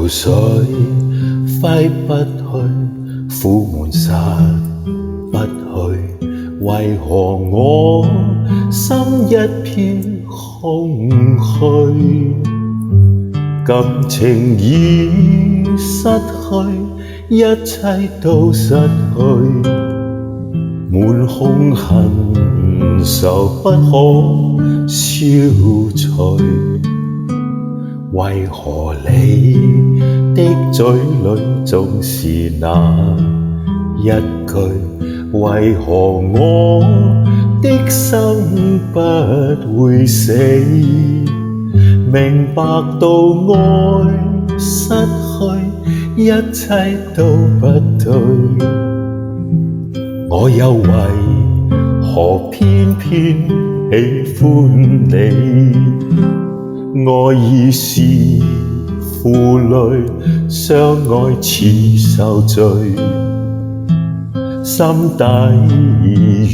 流水揮不去，苦悶殺不去，為何我心一片空虛？感情已失去，一切都失去，滿胸恨愁不可消除。為何你的嘴裏總是那一句？為何我的心不會死？明白到愛失去，一切都不對，我又為何偏偏喜歡你？愛已是負累，相愛似受罪，心底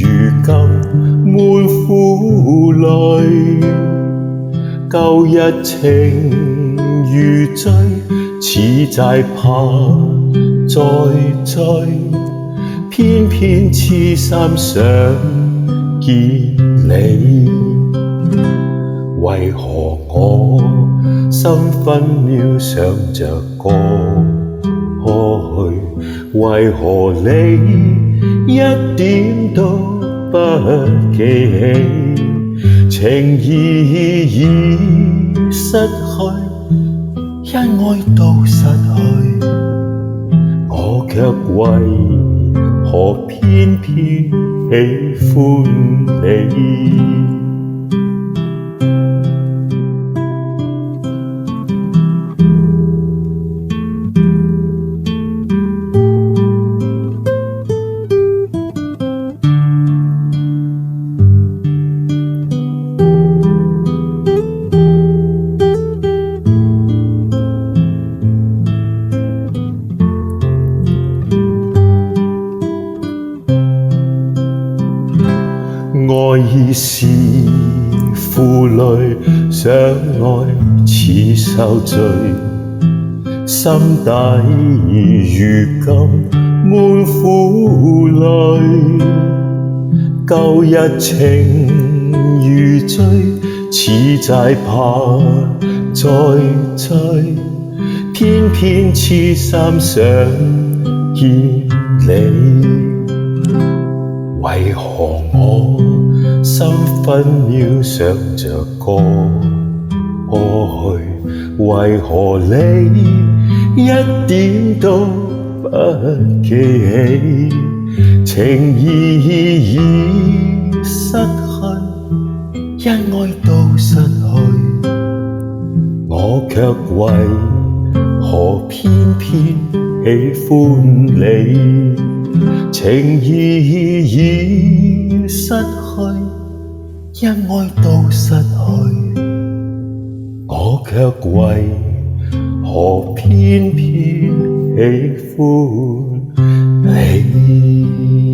如今滿苦淚。舊日情如醉，似債怕再追，偏偏痴心想見你。為何我心分秒想着過去？為何你一點都不記起？情已失去，一愛都失去，我卻為何偏偏喜歡你？愛已是負累，相愛似受罪，心底如今滿苦淚。舊日情如醉，似債怕再追，偏偏痴心想見你。為何我心分秒想着過去？為何你一點都不記起？情已失去，一愛都失去，我卻為何偏偏喜歡你？情已失去，一愛都失去，我卻為何偏偏喜歡你？